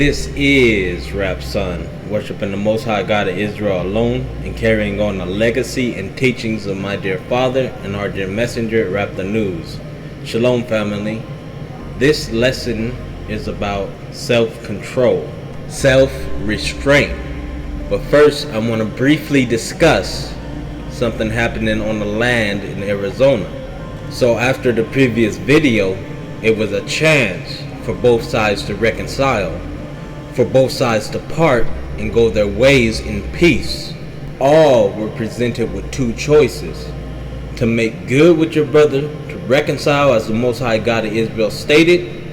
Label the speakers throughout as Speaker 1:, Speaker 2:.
Speaker 1: This is Rap Son, worshiping the Most High God of Israel alone and carrying on the legacy and teachings of my dear father and our dear messenger, Rap the News. Shalom, family. This lesson is about self-control, self-restraint. But first, I want to briefly discuss something happening on the land in Arizona. So after the previous video, it was a chance for both sides to reconcile, for both sides to part and go their ways in peace. All were presented with two choices: to make good with your brother, to reconcile as the Most High God of Israel stated,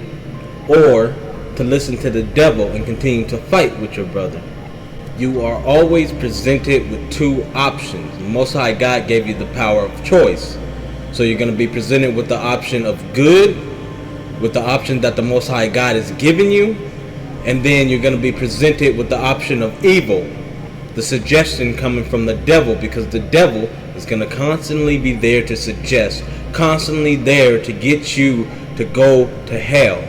Speaker 1: or to listen to the devil and continue to fight with your brother. You are always presented with two options. The Most High God gave you the power of choice. So you're going to be presented with the option of good, with the option that the Most High God is giving you, and then you're going to be presented with the option of evil, the suggestion coming from the devil, because the devil is going to constantly be there to suggest, constantly there to get you to go to hell.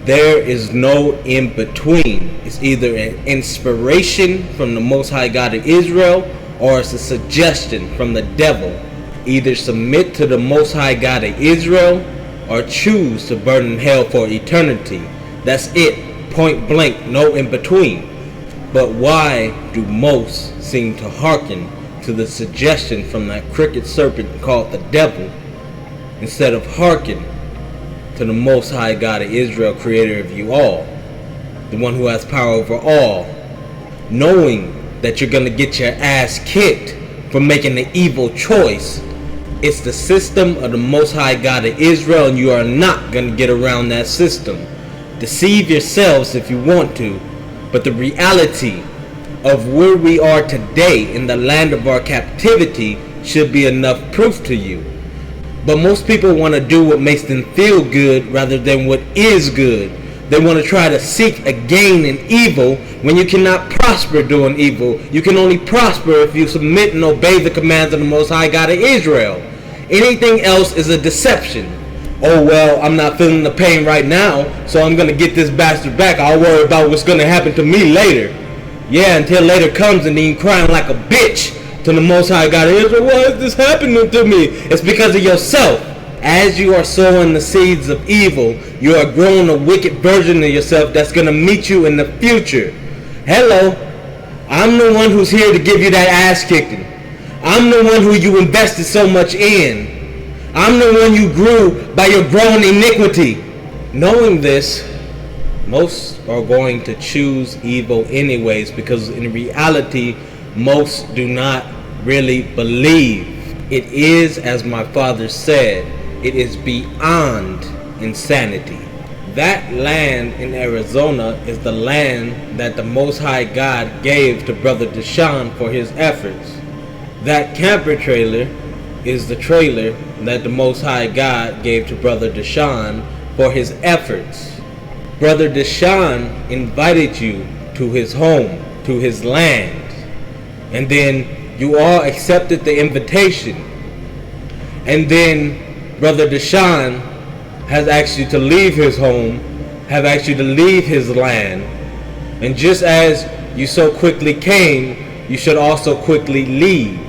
Speaker 1: There is no in between. It's either an inspiration from the Most High God of Israel, or it's a suggestion from the devil. Either submit to the Most High God of Israel, or choose to burn in hell for eternity. That's it, point blank, no in between. But why do most seem to hearken to the suggestion from that crooked serpent called the devil, instead of hearken to the Most High God of Israel, creator of you all, the one who has power over all, knowing that you're going to get your ass kicked for making the evil choice? It's the system of the Most High God of Israel, and you are not going to get around that system. Deceive yourselves if you want to, but the reality of where we are today in the land of our captivity should be enough proof to you. But most people want to do what makes them feel good rather than what is good. They want to try to seek a gain in evil when you cannot prosper doing evil. You can only prosper if you submit and obey the commands of the Most High God of Israel. Anything else is a deception. Oh, well, I'm not feeling the pain right now, so I'm going to get this bastard back. I'll worry about what's going to happen to me later. Yeah, until later comes and then you crying like a bitch to the Most High God of Israel. Why is this happening to me? It's because of yourself. As you are sowing the seeds of evil, you are growing a wicked version of yourself that's going to meet you in the future. Hello, I'm the one who's here to give you that ass kicking. I'm the one who you invested so much in. I'm the one you grew by your grown iniquity. Knowing this, most are going to choose evil anyways, because in reality, most do not really believe. It is, as my father said, it is beyond insanity. That land in Arizona is the land that the Most High God gave to Brother Deshaun for his efforts. That camper trailer is the trailer that the Most High God gave to Brother Deshaun for his efforts. Brother Deshaun invited you to his home, to his land, and then you all accepted the invitation. And then Brother Deshaun has asked you to leave his home, have asked you to leave his land. And just as you so quickly came, you should also quickly leave.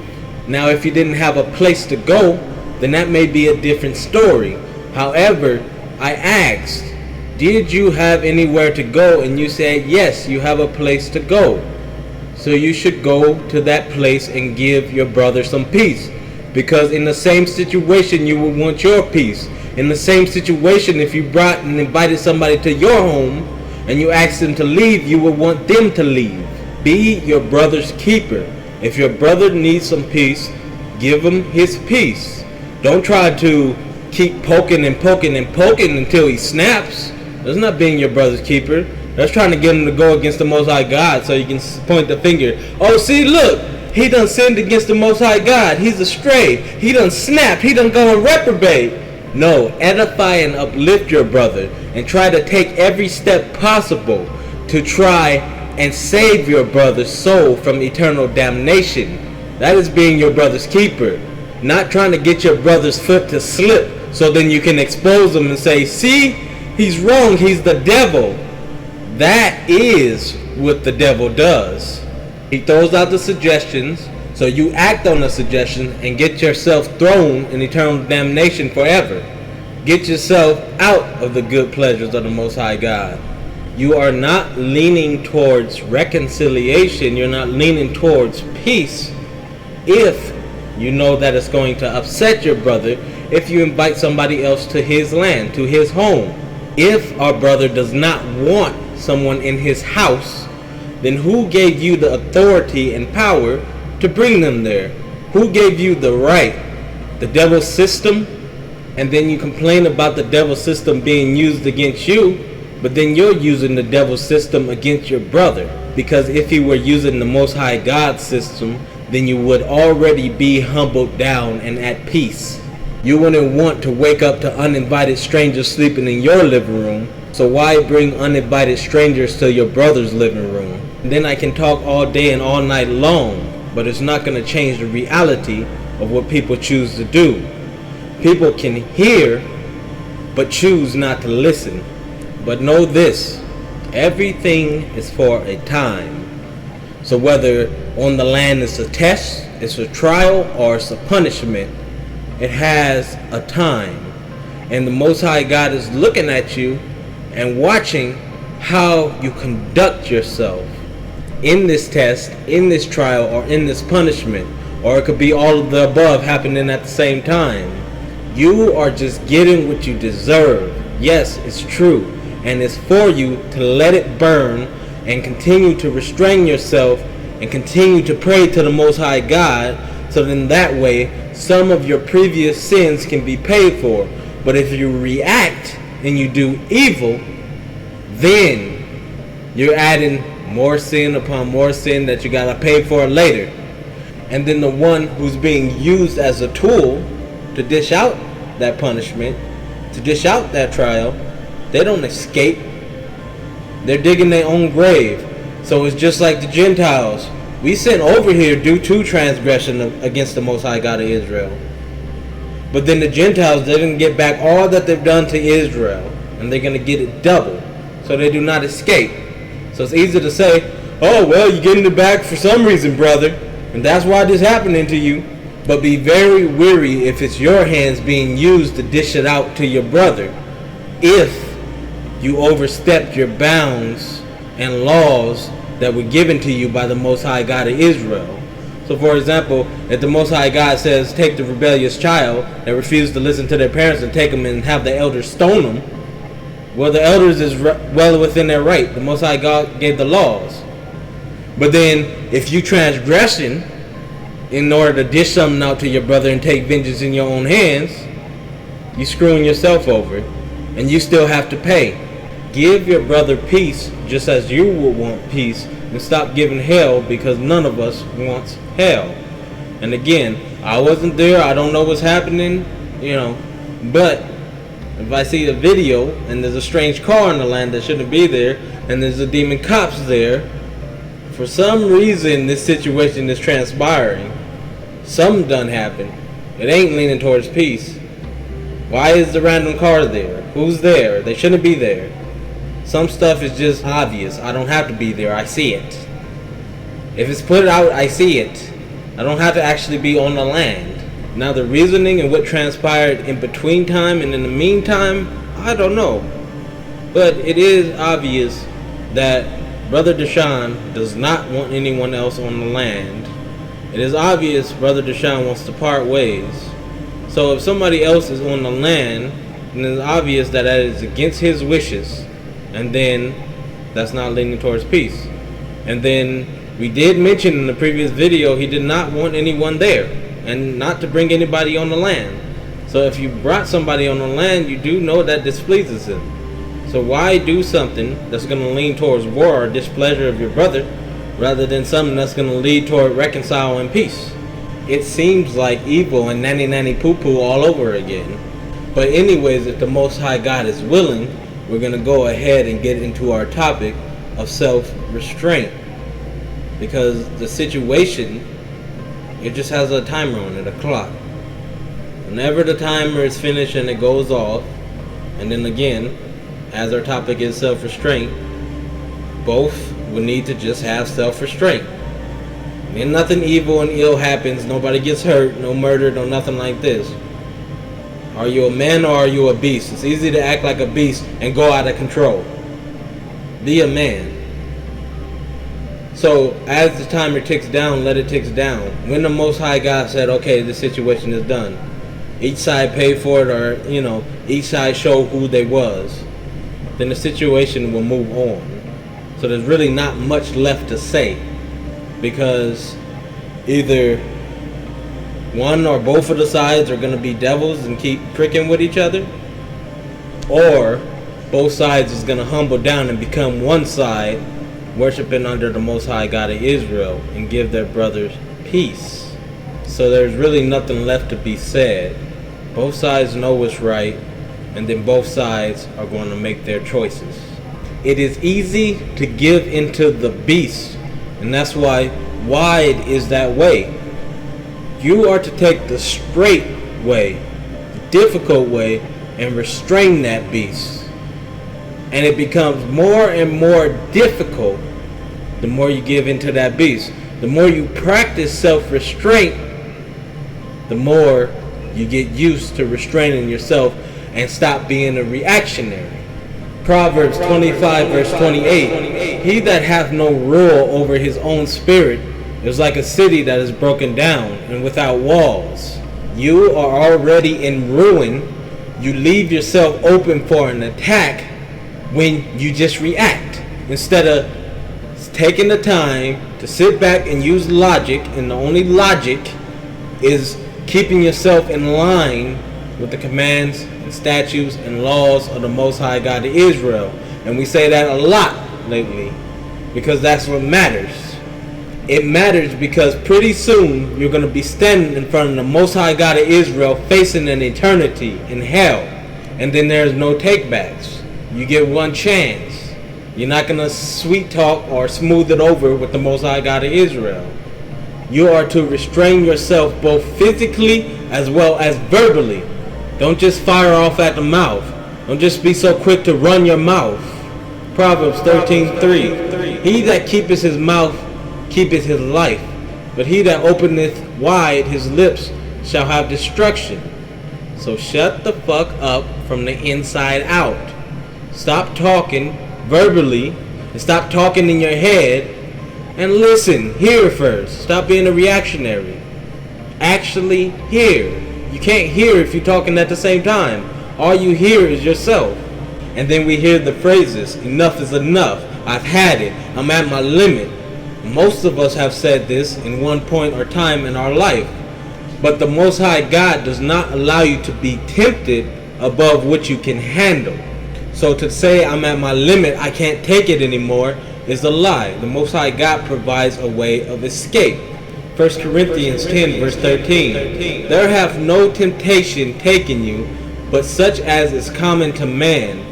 Speaker 1: Now, if you didn't have a place to go, then that may be a different story. However, I asked, did you have anywhere to go? And you said, yes, you have a place to go. So you should go to that place and give your brother some peace. Because in the same situation, you would want your peace. In the same situation, if you brought and invited somebody to your home and you asked them to leave, you would want them to leave. Be your brother's keeper. If your brother needs some peace, give him his peace. Don't try to keep poking and poking and poking until he snaps. That's not being your brother's keeper. That's trying to get him to go against the Most High God so you can point the finger. Oh, see, look, he done sinned against the Most High God. He's astray. He done snapped. He done gone reprobate. No, edify and uplift your brother and try to take every step possible to try and save your brother's soul from eternal damnation. That is being your brother's keeper. Not trying to get your brother's foot to slip so then you can expose him and say, see, he's wrong, he's the devil. That is what the devil does. He throws out the suggestions, so you act on the suggestion and get yourself thrown in eternal damnation forever. Get yourself out of the good pleasures of the Most High God. You are not leaning towards reconciliation. You're not leaning towards peace if you know that it's going to upset your brother if you invite somebody else to his land, to his home. If our brother does not want someone in his house, then who gave you the authority and power to bring them there? Who gave you the right? The devil's system? And then you complain about the devil's system being used against you, but then you're using the devil's system against your brother. Because if he were using the Most High God's system, then you would already be humbled down and at peace. You wouldn't want to wake up to uninvited strangers sleeping in your living room, so why bring uninvited strangers to your brother's living room? And then I can talk all day and all night long, but it's not going to change the reality of what people choose to do. People can hear, but choose not to listen. But know this, everything is for a time. So whether on the land it's a test, it's a trial, or it's a punishment, it has a time. And the Most High God is looking at you and watching how you conduct yourself in this test, in this trial, or in this punishment. Or it could be all of the above happening at the same time. You are just getting what you deserve. Yes, it's true. And it's for you to let it burn and continue to restrain yourself and continue to pray to the Most High God, so then that way some of your previous sins can be paid for. But if you react and you do evil, then you're adding more sin upon more sin that you gotta pay for later. And then the one who's being used as a tool to dish out that punishment, to dish out that trial, they don't escape. They're digging their own grave. So it's just like the Gentiles. We sent over here due to transgression against the Most High God of Israel. But then the Gentiles didn't get back all that they've done to Israel, and they're going to get it double. So they do not escape. So it's easy to say, oh, well, you're getting it back for some reason, brother, and that's why this is happening to you. But be very wary if it's your hands being used to dish it out to your brother. If you overstepped your bounds and laws that were given to you by the Most High God of Israel. So for example, if the Most High God says take the rebellious child that refused to listen to their parents and take them and have the elders stone them, well, the elders is well within their right. The Most High God gave the laws. But then if you transgression in order to dish something out to your brother and take vengeance in your own hands, you screwing yourself over, and you still have to pay. Give your brother peace just as you would want peace, and stop giving hell, because none of us wants hell. And again, I wasn't there, I don't know what's happening, but if I see a video and there's a strange car in the land that shouldn't be there, and there's a demon cops there, for some reason this situation is transpiring. Something done happened. It ain't leaning towards peace. Why is the random car there? Who's there? They shouldn't be there. Some stuff is just obvious. I don't have to be there. I see it. If it's put out, I see it. I don't have to actually be on the land. Now the reasoning and what transpired in between time and in the meantime, I don't know. But it is obvious that Brother Deshaun does not want anyone else on the land. It is obvious Brother Deshaun wants to part ways. So if somebody else is on the land, then it's obvious that that is against his wishes. And then that's not leaning towards peace. And then we did mention in the previous video he did not want anyone there and not to bring anybody on the land. So if you brought somebody on the land, you do know that displeases him. So why do something that's going to lean towards war or displeasure of your brother rather than something that's going to lead toward reconcile and peace? It seems like evil and nanny poo poo all over again. But anyways, if the Most High God is willing, we're going to go ahead and get into our topic of self-restraint. Because the situation, it just has a timer on it, a clock. Whenever the timer is finished and it goes off, and then again, as our topic is self-restraint, both would need to just have self-restraint. And nothing evil and ill happens, nobody gets hurt, no murder, no nothing like this. Are you a man or are you a beast? It's easy to act like a beast and go out of control. Be a man. So as the timer ticks down, let it tick down. When the Most High God said, okay, this situation is done, each side paid for it, or each side showed who they was, then the situation will move on. So there's really not much left to say, because either one or both of the sides are going to be devils and keep pricking with each other, or both sides is going to humble down and become one side, worshiping under the Most High God of Israel, and give their brothers peace. So there's really nothing left to be said. Both sides know what's right, and then both sides are going to make their choices. It is easy to give into the beast, and that's why wide is that way. You are to take the straight way, the difficult way, and restrain that beast. And it becomes more and more difficult the more you give into that beast. The more you practice self-restraint, the more you get used to restraining yourself and stop being a reactionary. Proverbs 25 verse 28, he that hath no rule over his own spirit is like a city that is broken down and without walls. You are already in ruin. You leave yourself open for an attack when you just react, instead of taking the time to sit back and use logic. And the only logic is keeping yourself in line with the commands and statutes and laws of the Most High God of Israel. And we say that a lot lately because that's what matters. It matters because pretty soon you're going to be standing in front of the Most High God of Israel, facing an eternity in hell, and then there's no takebacks. You get one chance. You're not going to sweet talk or smooth it over with the Most High God of Israel. You are to restrain yourself both physically as well as verbally. Don't just fire off at the mouth. Don't just be so quick to run your mouth. Proverbs 13:3. He that keepeth his mouth keepeth his life, but he that openeth wide his lips shall have destruction. So shut the fuck up from the inside out. Stop talking verbally and stop talking in your head and listen. Hear first. Stop being a reactionary. Actually hear. You can't hear if you're talking at the same time. All you hear is yourself. And then we hear the phrases, enough is enough. I've had it. I'm at my limit. Most of us have said this in one point or time in our life. But the Most High God does not allow you to be tempted above what you can handle. So to say I'm at my limit, I can't take it anymore, is a lie. The Most High God provides a way of escape. 1 Corinthians 10 verse 13. There hath no temptation taken you, but such as is common to man.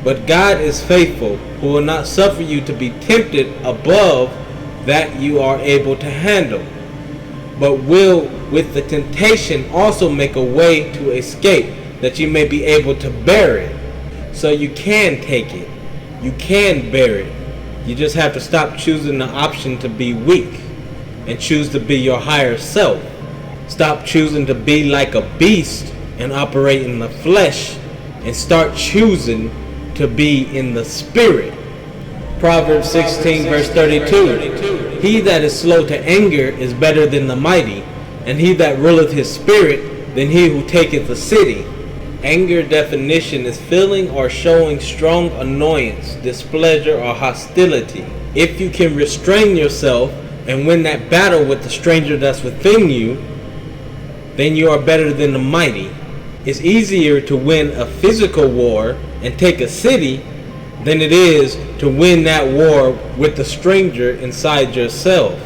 Speaker 1: But God is faithful, who will not suffer you to be tempted above that you are able to handle, but will with the temptation also make a way to escape, that you may be able to bear it. So you can take it. You can bear it. You just have to stop choosing the option to be weak and choose to be your higher self. Stop choosing to be like a beast and operate in the flesh, and start choosing to be in the spirit. Proverbs 16 verse 32. He that is slow to anger is better than the mighty, and he that ruleth his spirit than he who taketh a city. Anger definition is feeling or showing strong annoyance, displeasure, or hostility. If you can restrain yourself and win that battle with the stranger that's within you, then you are better than the mighty. It's easier to win a physical war and take a city than it is to win that war with the stranger inside yourself.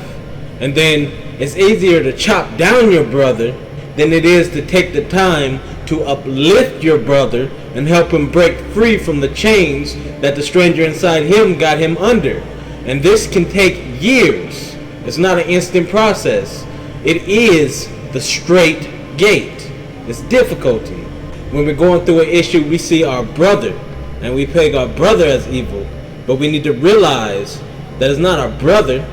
Speaker 1: And then it's easier to chop down your brother than it is to take the time to uplift your brother and help him break free from the chains that the stranger inside him got him under. And this can take years. It's not an instant process. It is the straight gate. It's difficulty. When we're going through an issue, we see our brother and we peg our brother as evil. But we need to realize that it's not our brother,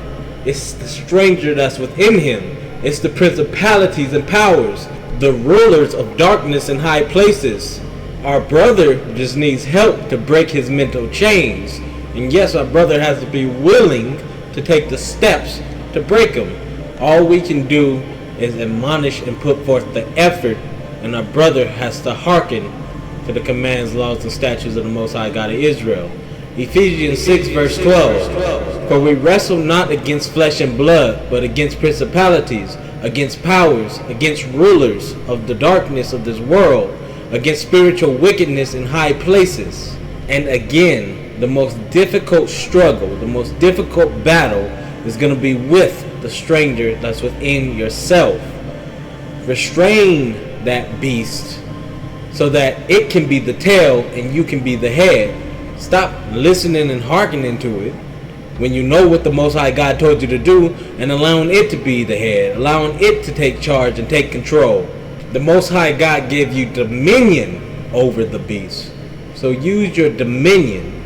Speaker 1: it's the stranger that's within him. It's the principalities and powers, the rulers of darkness in high places. Our brother just needs help to break his mental chains. And yes, our brother has to be willing to take the steps to break them. All we can do is admonish and put forth the effort, and our brother has to hearken to the commands, laws, and statutes of the Most High God of Israel. Ephesians 6 verse 12. For we wrestle not against flesh and blood, but against principalities, against powers, against rulers of the darkness of this world, against spiritual wickedness in high places. And again, the most difficult struggle, the most difficult battle is going to be with the stranger that's within yourself. Restrain that beast so that it can be the tail and you can be the head. Stop listening and hearkening to it when you know what the Most High God told you to do, and allowing it to be the head, allowing it to take charge and take control. The Most High God gave you dominion over the beast. So use your dominion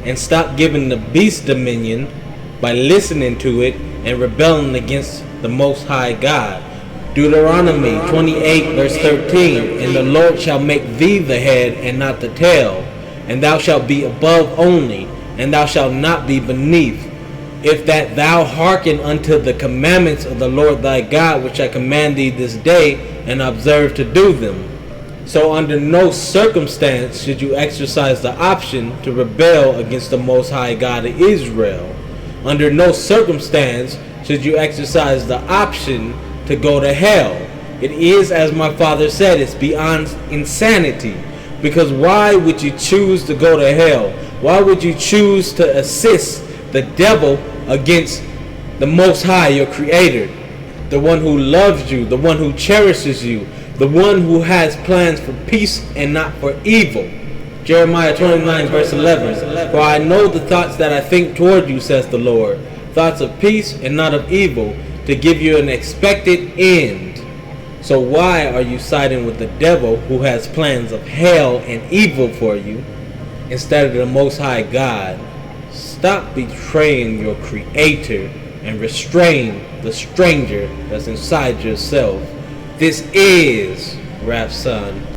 Speaker 1: and stop giving the beast dominion by listening to it and rebelling against the Most High God. Deuteronomy 28 verse 13. And the Lord shall make thee the head and not the tail, and thou shalt be above only, and thou shalt not be beneath, if that thou hearken unto the commandments of the Lord thy God, which I command thee this day, and observe to do them. So under no circumstance should you exercise the option to rebel against the Most High God of Israel. Under no circumstance should you exercise the option to go to hell. It is, as my father said, it's beyond insanity. Because why would you choose to go to hell? Why would you choose to assist the devil against the Most High, your Creator? The one who loves you, the one who cherishes you, the one who has plans for peace and not for evil. Jeremiah 29 verse 11. For I know the thoughts that I think toward you, says the Lord, thoughts of peace and not of evil, to give you an expected end. So why are you siding with the devil, who has plans of hell and evil for you, instead of the Most High God? Stop betraying your Creator and restrain the stranger that's inside yourself. This is Rap Son.